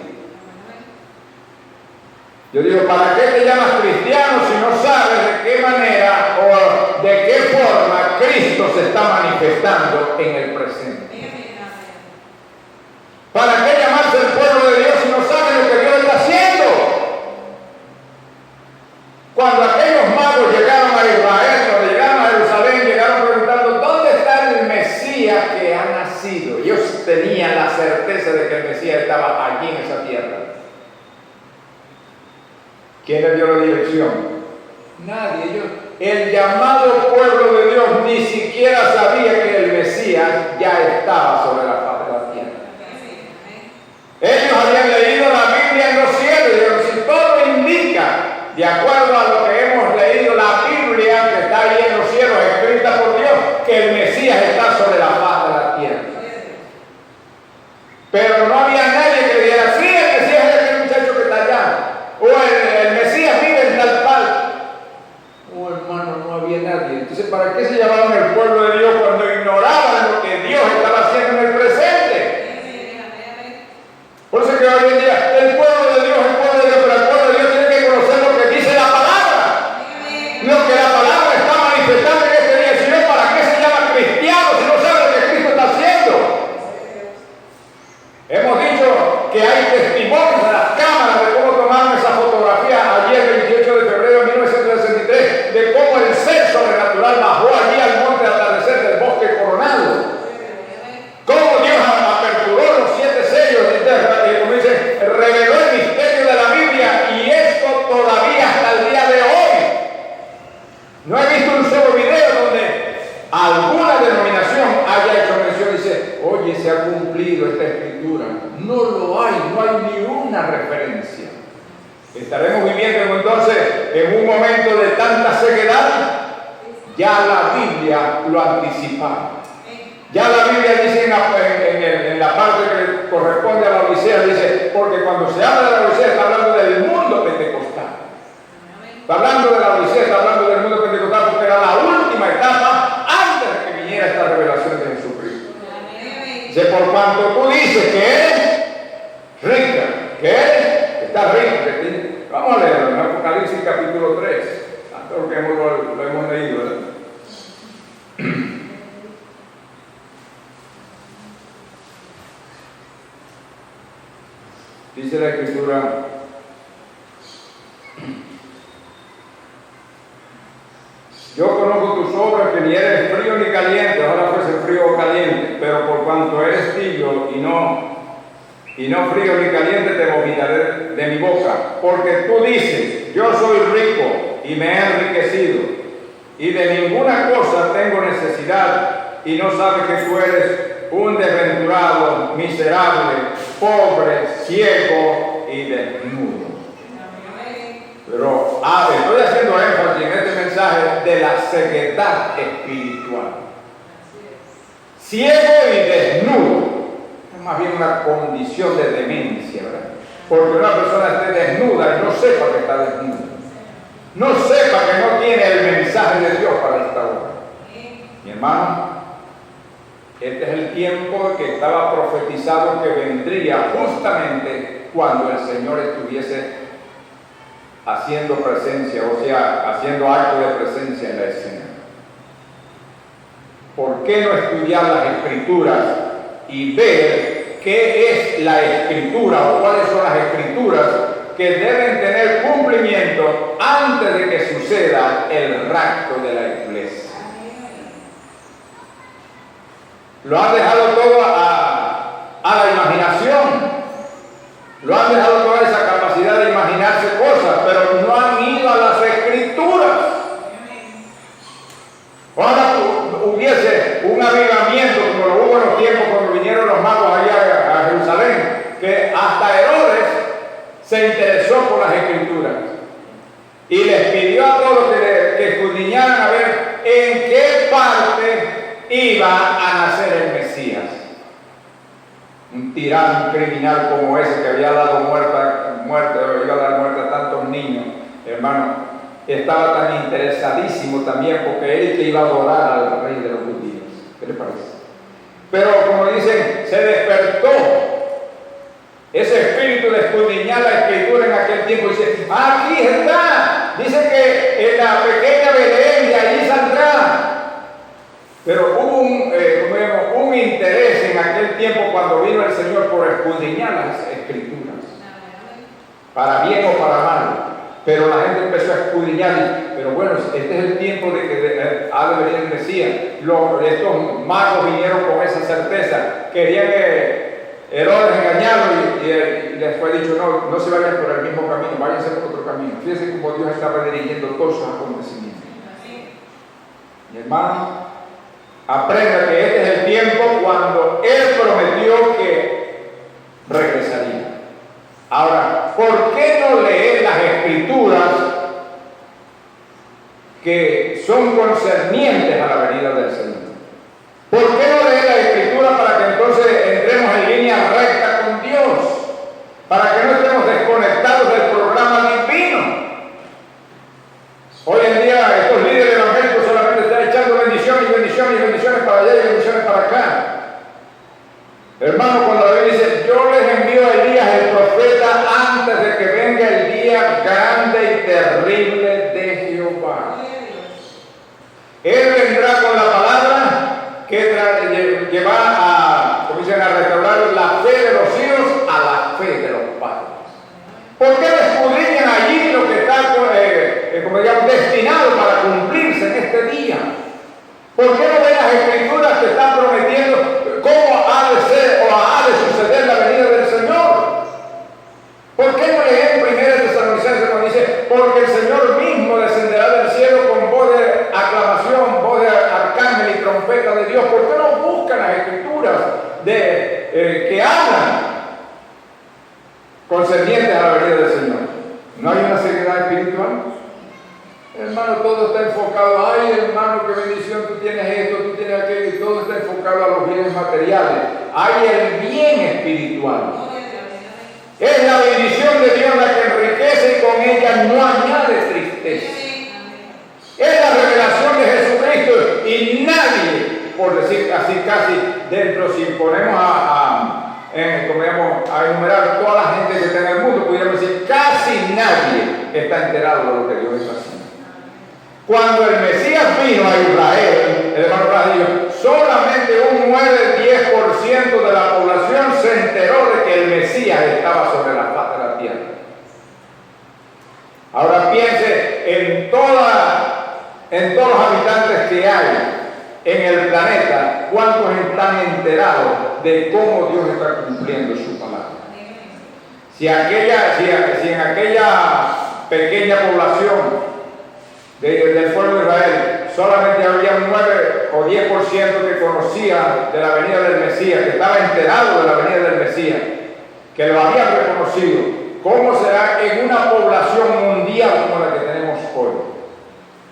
Yo digo, ¿para qué te llamas cristiano si no sabes de qué manera o de qué forma Cristo se está manifestando en el presente? ¿Para qué llamarse el pueblo de Dios si no sabes lo que Dios está haciendo? Cuando aquellos magos llegaron a Israel, cuando llegaron a Jerusalén, llegaron preguntando, ¿dónde está el Mesías que ha nacido? Ellos tenían la certeza de que el Mesías estaba allí en esa tierra. ¿Quién les dio la dirección? Nadie. El llamado pueblo de Dios ni siquiera sabía que el Mesías ya estaba sobre la faz de la tierra. Ellos habían leído la Biblia en los cielos y dijeron, si todo indica, de acuerdo a lo que hemos leído, la Biblia que está ahí en los cielos, escrita por Dios, que el Mesías está sobre la faz de la tierra. Pero no había nadie que dijera, sí, el Mesías es aquel muchacho que está allá. O el Mesías vive en tal tal. Oh, hermano, no había nadie. Entonces, ¿para qué se llamaban el pueblo de Dios cuando ignoraban lo que Dios estaba haciendo en el presente? Por eso que hoy en día el pueblo de Dios, pero el pueblo de Dios tiene que conocer lo que dice la palabra. Lo que la palabra está manifestando en este día. Si no, ¿para qué se llama cristiano si no sabe lo que Cristo está haciendo? Hemos dicho que hay testimonios de las cámaras de cómo tomaron esa fotografía ayer, 28 de febrero de 1963, de cómo el ser sobrenatural bajó allí al monte de atardecer del bosque Coronado. Cómo Dios aperturó los 7 sellos y como dice, reveló el misterio de la Biblia, y esto todavía hasta el día de hoy. No he visto un solo video donde alguna denominación haya hecho mención y dice, oye, se ha cumplido esta escritura. No lo hay, no hay ni una referencia. Estaremos viviendo entonces en un momento de tanta ceguedad. Ya la Biblia lo anticipaba. Ya la Biblia dice en la parte que corresponde a la Odisea, dice, porque cuando se habla de la Odisea está hablando del mundo pentecostal. Está hablando de la Odisea, está hablando del mundo pentecostal, porque era la última etapa antes de que viniera esta revelación de Jesucristo. Dice, por cuanto tú dices que eres rica, que eres, estás rica, que tienes. Vamos a leerlo en Apocalipsis capítulo 3, tanto lo que lo hemos leído, ¿verdad? Dice la Escritura, yo conozco tus obras, que ni eres frío ni caliente, ahora fuese frío o caliente, pero por cuanto eres tibio y no frío ni caliente, te vomitaré de mi boca. Porque tú dices, yo soy rico y me he enriquecido, y de ninguna cosa tengo necesidad, y no sabes que tú eres un desventurado, miserable, pobre, ciego y desnudo. Pero estoy haciendo énfasis en este mensaje de la ceguedad espiritual. Ciego y desnudo es más bien una condición de demencia, ¿verdad? Porque una persona esté desnuda y no sepa que está desnuda, no sepa que no tiene el mensaje de Dios para esta hora. Mi hermano, este es el tiempo que estaba profetizado que vendría justamente cuando el Señor estuviese haciendo presencia, o sea, haciendo acto de presencia en la escena. ¿Por qué no estudiar las Escrituras y ver qué es la Escritura o cuáles son las Escrituras que deben tener cumplimiento antes de que suceda el rapto de la iglesia? Lo han dejado todo a la imaginación. Lo han dejado toda esa capacidad de imaginarse cosas, pero no han ido a las Escrituras. Ahora hubiese un avivamiento como lo hubo en los tiempos cuando vinieron los magos allá a Jerusalén, que hasta Herodes se interesó por las Escrituras y les pidió a todos que escudriñaran a ver en qué parte iba a nacer el Mesías. Un tirano, un criminal como ese que había dado muerte, iba a dar muerte a tantos niños, hermano, estaba tan interesadísimo también porque él que iba a adorar al rey de los judíos. ¿Qué le parece? Pero como dicen, se despertó ese espíritu de escudriñar la Escritura en aquel tiempo. Dice, aquí está. Dice que en la pequeña Belén de allí saldrá. Pero hubo un interés en aquel tiempo cuando vino el Señor por escudriñar las Escrituras, para bien o para mal. Pero la gente empezó a escudriñar, pero bueno, este es el tiempo de que ha de venir el Mesías. Estos magos vinieron con esa certeza, querían Herodes engañarlo y les fue dicho, no se vayan por el mismo camino, váyanse por otro camino. Fíjense cómo Dios estaba dirigiendo todos esos acontecimientos. Mi hermano, aprenda que este es el tiempo cuando Él prometió que regresaría. Ahora, ¿por qué no leer las Escrituras que son concernientes a la venida del Señor? ¿Por qué no leer las Escrituras para que entonces entremos en línea recta con Dios? Para que no estemos desconectados del programa divino. Hoy en día estos líderes evangélicos solamente están echando bendiciones y bendiciones y bendiciones para allá y bendiciones para acá. Hermano, cuando la Biblia dice, yo les envío a Elías el profeta antes de que venga el día grande y terrible de Jehová. Él vendrá con la palabra que va a, como dicen, a restaurar la fe de los hijos a la fe de los padres. ¿Por qué escudriñan allí lo que está, como digamos, destinado para cumplirse en este día? ¿Por qué no ven las Escrituras que están prometiendo cómo ha de ser o ha de suceder la venida del Señor? ¿Por qué no leen 1 Tesalonicenses cuando dice, porque el Señor mismo descenderá del cielo con voz de aclamación, voz de arcángel y trompeta de Dios? ¿Por qué no buscan las Escrituras que hablan concernientes a la venida del Señor? ¿No hay una seriedad espiritual? Hermano, todo está enfocado, ay hermano, qué bendición, tú tienes esto, tú tienes aquello, y todo está enfocado a los bienes materiales. Hay el bien espiritual. Es la bendición de Dios la que enriquece y con ella no añade tristeza. Es la revelación de Jesucristo y nadie, por decir así casi dentro, si ponemos a enumerar toda la gente que está en el mundo, pudiéramos decir casi nadie está enterado de lo que Dios está haciendo. Cuando el Mesías vino a Israel, el hermano Radillo, solamente un 9-10% de la población se enteró de que el Mesías estaba sobre la faz de la tierra. Ahora piense en todos los habitantes que hay en el planeta, ¿cuántos están enterados de cómo Dios está cumpliendo su palabra? Si en aquella pequeña población del pueblo de Israel solamente había un 9 o 10% que conocía de la venida del Mesías, que estaba enterado de la venida del Mesías, que lo habían reconocido, ¿cómo será en una población mundial como la que tenemos hoy?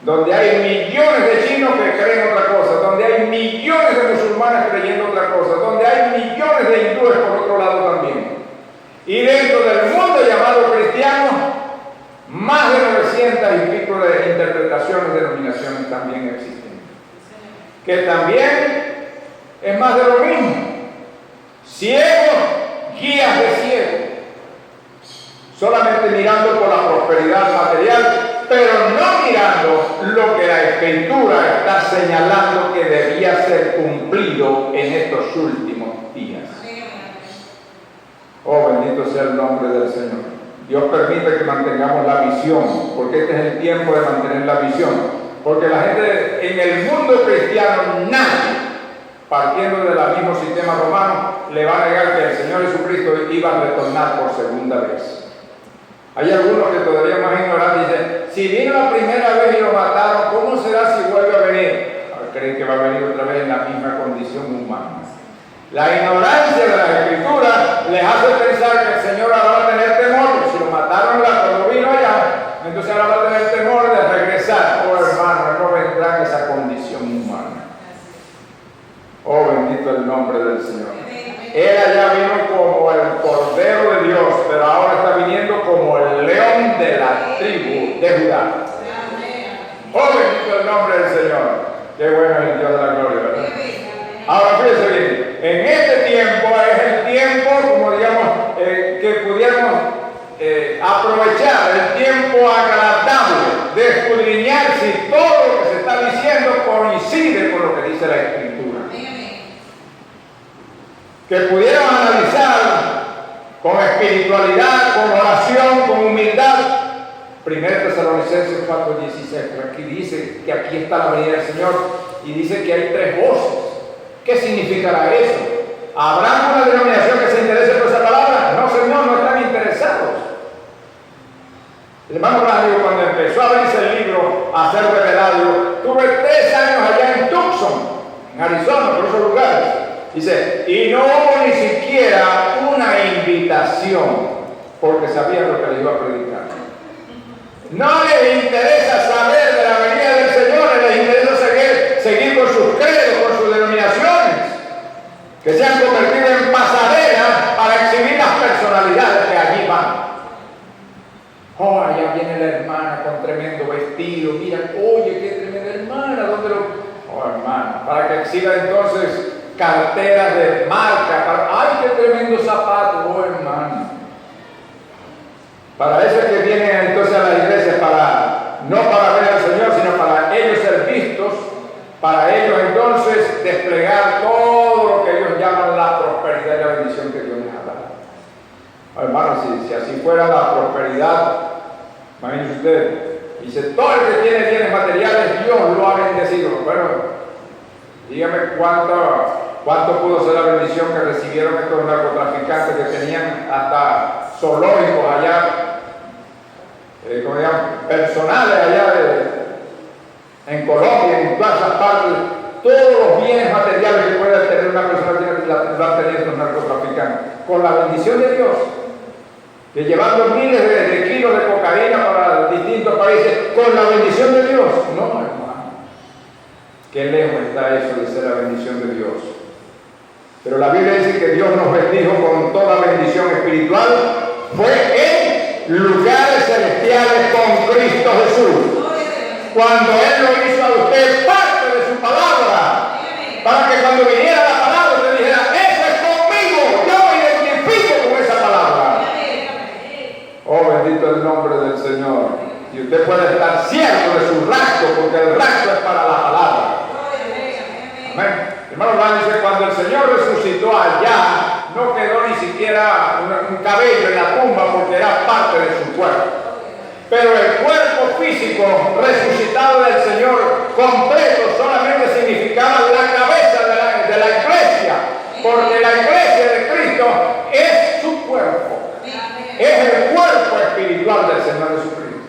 Donde hay millones de chinos que creen otra cosa, donde hay millones de musulmanes creyendo otra cosa, donde hay millones de hindúes por otro lado también. Y dentro del mundo llamado cristiano, más de 900 y pico de interpretaciones, denominaciones también existen. Que también es más de lo mismo. Ciegos, guías de ciegos. Solamente mirando por la prosperidad material, pero no mirando lo que la Escritura está señalando que debía ser cumplido en estos últimos días. Oh, bendito sea el nombre del Señor. Dios permite que mantengamos la visión, porque este es el tiempo de mantener la visión. Porque la gente en el mundo cristiano, nadie, partiendo del mismo sistema romano, le va a negar que el Señor Jesucristo iba a retornar por segunda vez. Hay algunos que todavía más ignorantes dicen, si vino la primera vez y lo mataron, ¿cómo será si vuelve a venir? Creen que va a venir otra vez en la misma condición humana. La ignorancia de las Escrituras les hace pensar que el Señor ahora va a tener temor, porque si lo mataron cuando vino allá, entonces ahora va a tener temor de regresar. Oh hermano, no vendrá en esa condición humana. Oh, bendito el nombre del Señor. Él allá vino como el Cordero de Dios, pero ahora está viniendo como el león de la tribu de Judá. Oh, bendito el nombre del Señor. Qué bueno es el Dios de la gloria, ¿verdad? Ahora fíjense bien, en este tiempo es el tiempo, como digamos, que pudiéramos aprovechar el tiempo agradable de escudriñar si todo lo que se está diciendo coincide con lo que dice la Escritura. Que pudiéramos analizar con espiritualidad, con oración, con humildad. 1 Tesalonicenses 4:16, aquí dice que aquí está la venida del Señor y dice que hay 3 voces. ¿Qué significará eso? ¿Habrá una denominación que se interese por esa palabra? No, Señor, no están interesados. El hermano Brandio, cuando empezó a abrirse el libro a ser revelado, tuve 3 años allá en Tucson, en Arizona, por esos lugares. Dice, y no hubo ni siquiera una invitación, porque sabían lo que les iba a predicar. No les interesa saber de la venida del Señor, les interesa seguir con sus credos, con sus denominaciones, que se han convertido en pasarelas para exhibir las personalidades que allí van. Oh, allá viene la hermana con tremendo vestido, mira, oye, qué tremenda hermana, ¿dónde lo...? Oh, hermana, para que exhiba entonces carteras de marca, ¡ay, qué tremendo zapato! Oh, hermano. Para eso es que vienen entonces a la iglesia, no para ver al Señor, sino para ellos ser vistos, para ellos entonces desplegar todo lo que ellos llaman la prosperidad y la bendición que Dios les ha dado. Oh, hermano, si así fuera la prosperidad, imagínense ustedes, dice, todo el que tiene bienes materiales, Dios lo ha bendecido. Bueno, dígame cuánto pudo ser la bendición que recibieron estos narcotraficantes que tenían hasta zoológicos allá, como digamos, personales allá en Colombia, en todas esas partes, todos los bienes materiales que puede tener una persona lo han tenido estos narcotraficantes, con la bendición de Dios, que llevando miles de kilos de cocaína para distintos países, con la bendición de Dios. No, hermano, qué lejos está eso de ser la bendición de Dios. Pero la Biblia dice que Dios nos bendijo con toda bendición espiritual, fue en lugares celestiales con Cristo Jesús. Cuando Él lo hizo a usted parte de su palabra, para que cuando viniera la palabra usted dijera, ¡eso es conmigo! Yo me identifico con esa palabra. Oh, bendito el nombre del Señor. Y usted puede estar cierto de su rapto, porque el rapto es para la palabra. Amén. Hermano Juan dice, cuando el Señor resucitó allá, no quedó ni siquiera un cabello en la tumba porque era parte de su cuerpo. Pero el cuerpo físico resucitado del Señor completo solamente significaba la cabeza de la iglesia, porque la iglesia de Cristo es su cuerpo. Es el cuerpo espiritual del Señor Jesucristo.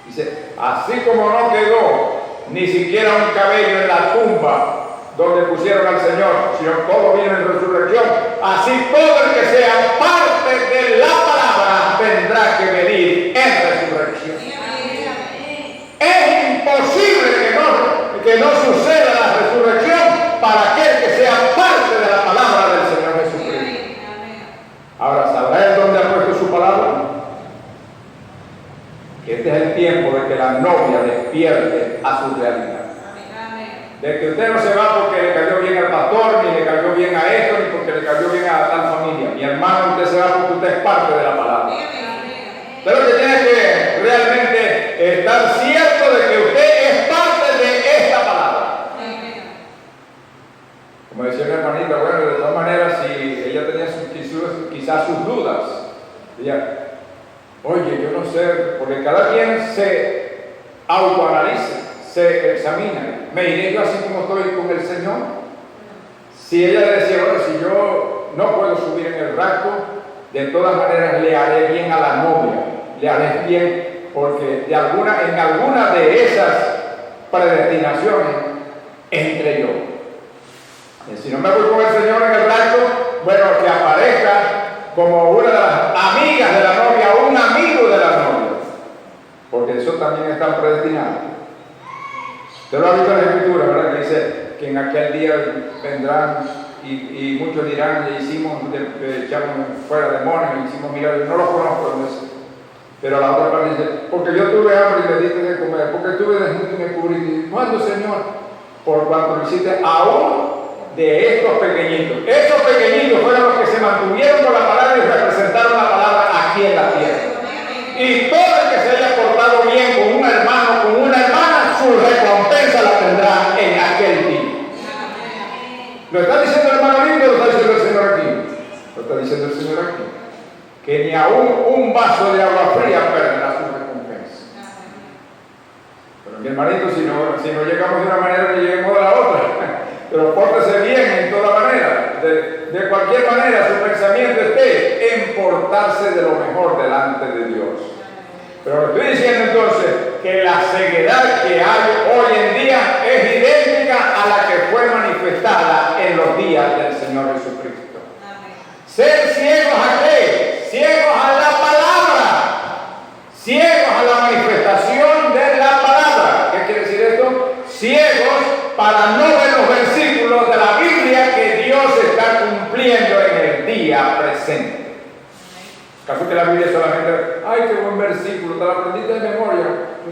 Dice, así como no quedó ni siquiera un cabello en la tumba donde pusieron al Señor, sino todo viene en resurrección, así todo el que sea parte de la palabra tendrá que venir en resurrección. Es imposible que no suceda la resurrección para aquel que sea parte de la palabra del Señor Jesucristo. Ahora, ¿sabrá él dónde ha puesto su palabra? Que este es el tiempo de que la novia despierte a su realidad. De que usted no se va porque le cayó bien al pastor, ni le cayó bien a esto, ni porque le cayó bien a tal familia. Mi hermano, usted se va porque usted es parte de la palabra. Usted lo que tiene que también se autoanalice, se examina. ¿Me iré yo así como estoy con el Señor? Si ella le decía, bueno, si yo no puedo subir en el rapto, de todas maneras le haré bien a la novia, le haré bien, porque en alguna de esas predestinaciones entre yo. Y si no me voy con el Señor en el rapto, bueno, que aparezca como una de las amigas de la novia o un amigo de la novia, porque eso también está predestinado. Usted lo ha visto en la Escritura, ¿verdad? Que dice que en aquel día vendrán y muchos dirán, echamos fuera demonios, hicimos milagros. No lo conozco, pero la otra parte dice, porque yo tuve hambre y me diste de comer, porque tuve desnudo y me cubriste. ¿Cuándo, Señor? Por cuanto lo hiciste a uno de estos pequeñitos. Estos pequeñitos fueron los que se mantuvieron con la palabra y representaron la palabra aquí en la tierra. Y todo el que se haya portado bien con un hermano, con una hermana, su recompensa la tendrá en aquel día. ¿Lo está diciendo el hermano lindo o lo está diciendo el Señor aquí? Lo está diciendo el Señor aquí. Que ni aún un vaso de agua fría perderá su recompensa. Pero mi hermanito, si no llegamos de una manera, que lleguemos de la otra. Pero pórtese bien en toda manera. De cualquier manera, su pensamiento esté en portarse de lo mejor delante de Dios. Pero le estoy diciendo entonces que la ceguedad que hay hoy en día es idéntica a la que fue manifestada en los días del Señor Jesucristo. Amén. Ser ciegos a qué? Ciegos a la palabra. Ciegos a la manifestación de la palabra. ¿Qué quiere decir esto? Ciegos para no ver los versículos de la Biblia que Dios está cumpliendo en el día presente. ¿Acaso que la Biblia solamente, ay, qué buen versículo, te lo aprendiste de memoria?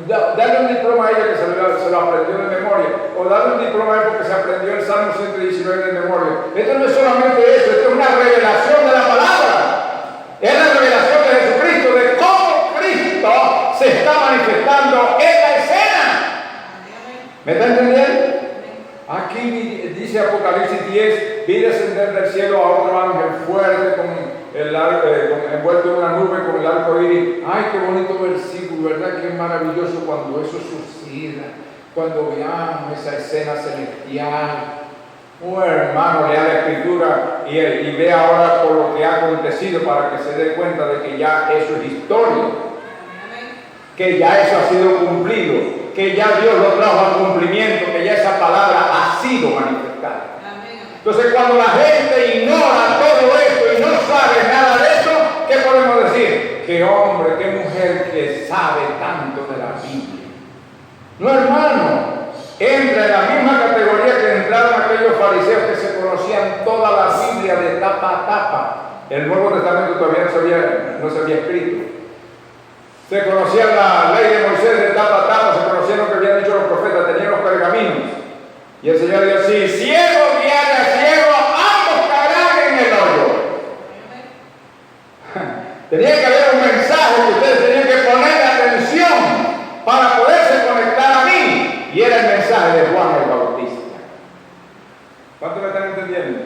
Dale un diploma a ella que se lo aprendió de memoria, o dale un diploma a él porque se aprendió el Salmo 119 de memoria. Esto no es solamente eso, esto es una revelación de la palabra. Es la revelación de Jesucristo, de cómo Cristo se está manifestando en la escena. ¿Me está entendiendo? Aquí dice Apocalipsis 10, vi descender del cielo a otro ángel fuerte envuelto en una nube con el arco iris. Ay, qué bonito versículo, ¿verdad? Qué maravilloso cuando eso suceda, cuando veamos esa escena celestial. Oh, hermano, lea la Escritura y ve ahora por lo que ha acontecido para que se dé cuenta de que ya eso es historia, que ya eso ha sido cumplido, que ya Dios lo trajo al cumplimiento, que ya esa palabra ha sido manifestada. Entonces, cuando la gente ignora todo esto y no sabe nada de eso, ¿qué podemos decir? Qué hombre, qué mujer que sabe tanto de la Biblia. No, hermano, entra en la misma categoría que entraron aquellos fariseos que se conocían toda la Biblia de tapa a tapa. El Nuevo Testamento todavía no se había escrito. Se conocían la ley de Moisés de tapa a tapa, se conocían lo que habían dicho los profetas, tenían los pergaminos. Y el Señor dijo así, ciego guiará a ciego, ambos caerán en el hoyo. Tenía que haber un mensaje que ustedes tenían que poner atención para poderse conectar a mí. Y era el mensaje de Juan el Bautista. ¿Cuántos me están entendiendo?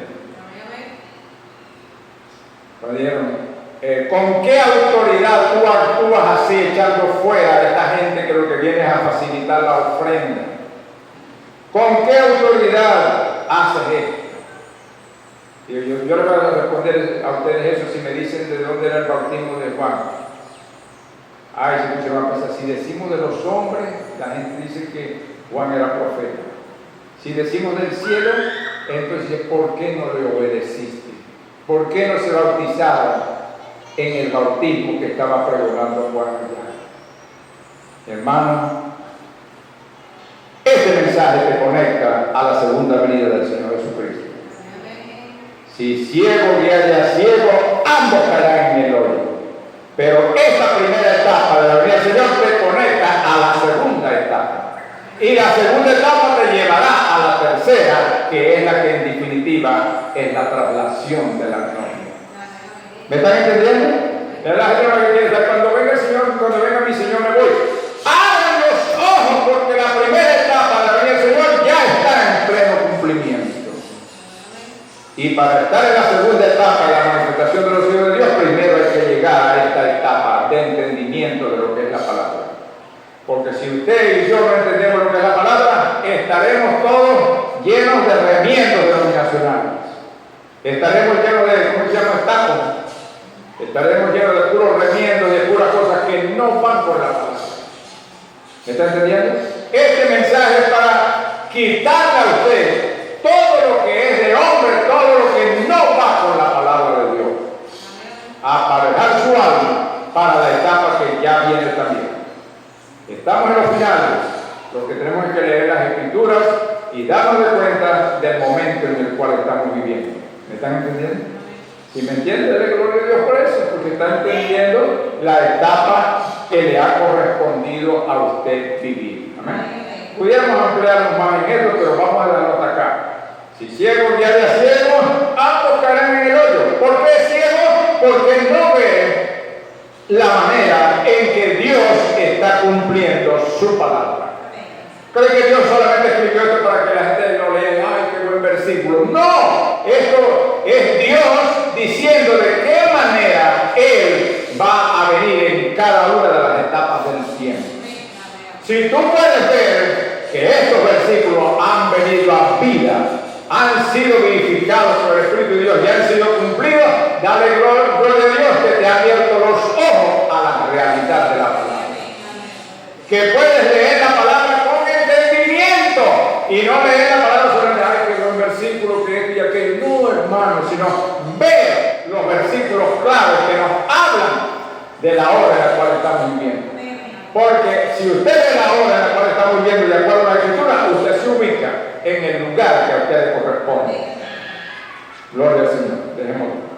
¿Con qué autoridad tú actúas así, echando fuera a esta gente que lo que viene es a facilitar la ofrenda? ¿Con qué autoridad haces esto? Yo le voy a responder a ustedes eso si me dicen de dónde era el bautismo de Juan. Ay, se va a pensar, si decimos de los hombres, la gente dice que Juan era profeta. Si decimos del cielo, entonces ¿por qué no le obedeciste? ¿Por qué no se bautizaron en el bautismo que estaba pregonando Juan allá? Hermano, este mensaje te conecta a la segunda venida del Señor Jesucristo. Si ciego guía a ciego, ambos caerán en el hoyo. Pero esta primera etapa de la venida del Señor te conecta a la segunda etapa. Y la segunda etapa te llevará a la tercera, que es la que en definitiva es la traslación de la novia. ¿Me están entendiendo? La gente no me quiere decir, cuando venga el Señor, cuando venga mi Señor me voy. Abran los ojos porque la primera etapa de la venida del Señor ya está en pleno cumplimiento. Y para estar en la segunda etapa de la manifestación de los hijos de Dios, primero hay que llegar a esta etapa de entendimiento de lo que es la palabra. usted y yo no entendemos lo que es la palabra, estaremos todos llenos de remiendos denominacionales. Estaremos llenos de, ¿cómo se llama? Tacos. Estaremos llenos de puros remiendos, de puras cosas que no van por la palabra. ¿Me está entendiendo? Este mensaje es para quitarle a usted todo lo que es de hombre, todo lo que no va con la palabra de Dios. Aparejar su alma para la etapa que ya viene también. Estamos en los finales, lo que tenemos es que leer las escrituras y darnos de cuenta del momento en el cual estamos viviendo. ¿Me están entendiendo? Si me entienden, dale gloria a Dios por eso, porque está entendiendo la etapa que le ha correspondido a usted vivir. Amén. Pudiéramos ampliarnos más en esto, pero vamos a darnos hasta acá. Si ciegos ya de ciegos, ambos caerán en el hoyo. ¿Por qué ciegos? Porque no ven la manera en que Dios está cumpliendo su palabra. ¿Cree que Dios solamente escribió esto para que la gente lo lea? ¡Ay, qué buen versículo! ¡No! Esto es Dios diciendo de qué manera Él va a venir en cada una de las etapas del tiempo. Si tú puedes ver que estos versículos han venido a vida, han sido vivificados por el Espíritu de Dios y han sido cumplidos, dale gloria a Dios que te ha abierto los ojos a la realidad de la palabra. Que puedes leer la palabra con entendimiento y no leer la palabra solamente, ay, que buen versículo, que este y aquel. No, hermano, sino ver los versículos claros que nos hablan de la hora en la cual estamos viviendo. Porque si usted ve la hora en la cual estamos viviendo de acuerdo a la Escritura, usted se ubica en el lugar que a usted le corresponde. Gloria al Señor. Dejémoslo.